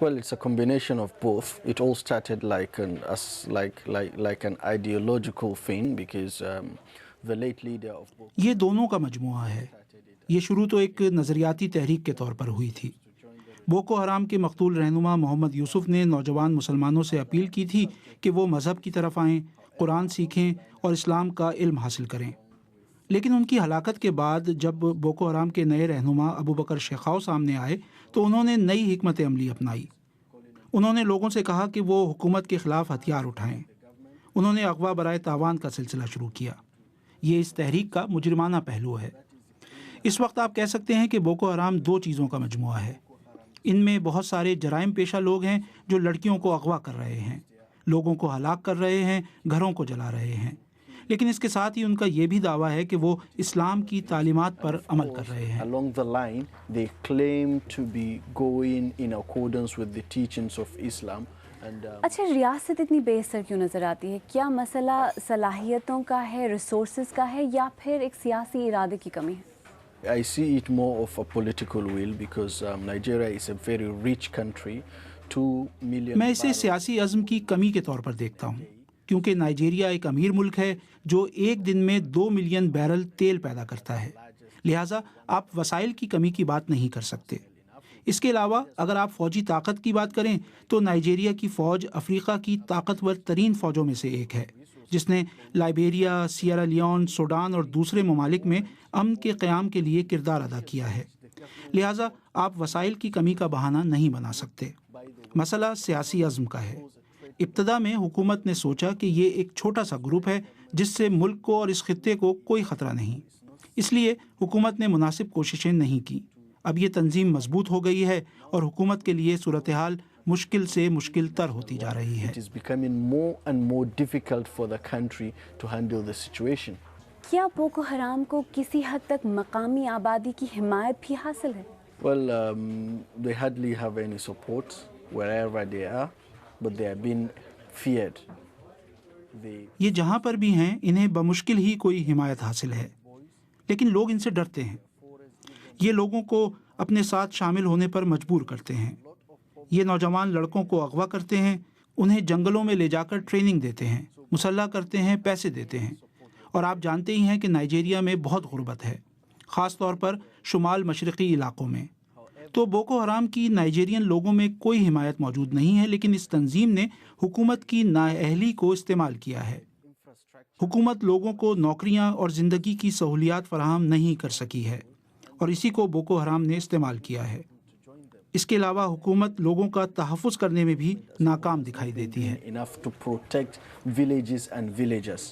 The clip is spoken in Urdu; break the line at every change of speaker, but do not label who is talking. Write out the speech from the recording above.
Well, it's a combination of both. It all started like an ideological thing because the late leader of Boko
یہ دونوں کا مجموعہ ہے. یہ شروع تو ایک نظریاتی تحریک کے طور پر ہوئی تھی. بوکو حرام کے مقتول رہنما محمد یوسف نے نوجوان مسلمانوں سے اپیل کی تھی کہ وہ مذہب کی طرف آئیں، قرآن سیکھیں اور اسلام کا علم حاصل کریں. لیکن ان کی ہلاکت کے بعد جب بوکو حرام کے نئے رہنما ابو بکر شیخاؤ سامنے آئے تو انہوں نے نئی حکمت عملی اپنائی. انہوں نے لوگوں سے کہا کہ وہ حکومت کے خلاف ہتھیار اٹھائیں. انہوں نے اغوا برائے تاوان کا سلسلہ شروع کیا. یہ اس تحریک کا مجرمانہ پہلو ہے. اس وقت آپ کہہ سکتے ہیں کہ بوکو حرام دو چیزوں کا مجموعہ ہے. ان میں بہت سارے جرائم پیشہ لوگ ہیں جو لڑکیوں کو اغوا کر رہے ہیں، لوگوں کو ہلاک کر رہے ہیں، گھروں کو جلا رہے ہیں. لیکن اس کے ساتھ ہی ان کا یہ بھی دعویٰ ہے کہ وہ اسلام کی تعلیمات پر عمل کر رہے ہیں.
along the line they claim to be going in accordance with the teachings of Islam.
اچھا، ریاست اتنی بے اثر کیوں نظر آتی ہے؟ کیا مسئلہ صلاحیتوں کا ہے، ریسورسز کا ہے، یا پھر ایک سیاسی ارادے کی کمی ہے؟
I see it more of a political will because Nigeria is a very rich country. 2 million
میں اسے سیاسی عزم کی کمی کے طور پر دیکھتا ہوں، کیونکہ نائجیریا ایک امیر ملک ہے جو ایک دن میں 2 ملین بیرل تیل پیدا کرتا ہے. لہٰذا آپ وسائل کی کمی کی بات نہیں کر سکتے. اس کے علاوہ اگر آپ فوجی طاقت کی بات کریں تو نائجیریا کی فوج افریقہ کی طاقتور ترین فوجوں میں سے ایک ہے، جس نے لائبیریا، سیرا لیون، سوڈان اور دوسرے ممالک میں امن کے قیام کے لیے کردار ادا کیا ہے. لہٰذا آپ وسائل کی کمی کا بہانہ نہیں بنا سکتے. مسئلہ سیاسی عزم کا ہے. ابتدا میں حکومت نے سوچا کہ یہ ایک چھوٹا سا گروپ ہے جس سے ملک کو اور اس خطے کو کوئی خطرہ نہیں، اس لیے حکومت نے مناسب کوششیں نہیں کی. اب یہ تنظیم مضبوط ہو گئی ہے اور حکومت کے لیے صورتحال مشکل سے مشکل تر ہوتی جا رہی ہے.
It is becoming more and more difficult for the country to handle the situation.
کیا بوکو حرام کو کسی حد تک مقامی آبادی کی حمایت بھی حاصل ہے؟
Well, they hardly have any support wherever they are, but they are being feared.
یہ جہاں پر بھی ہیں انہیں بمشکل ہی کوئی حمایت حاصل ہے، لیکن لوگ ان سے ڈرتے ہیں. یہ لوگوں کو اپنے ساتھ شامل ہونے پر مجبور کرتے ہیں. یہ نوجوان لڑکوں کو اغوا کرتے ہیں، انہیں جنگلوں میں لے جا کر ٹریننگ دیتے ہیں، مسلح کرتے ہیں، پیسے دیتے ہیں. اور آپ جانتے ہی ہیں کہ نائجیریا میں بہت غربت ہے، خاص طور پر شمال مشرقی علاقوں میں. تو بوکو حرام کی نائجیرین لوگوں میں کوئی حمایت موجود نہیں ہے، لیکن اس تنظیم نے حکومت کی نااہلی کو استعمال کیا ہے. حکومت لوگوں کو نوکریاں اور زندگی کی سہولیات فراہم نہیں کر سکی ہے، اور اسی کو بوکو حرام نے استعمال کیا ہے. اس کے علاوہ حکومت لوگوں کا تحفظ کرنے میں بھی ناکام دکھائی دیتی ہے.
Enough to protect villages and villagers.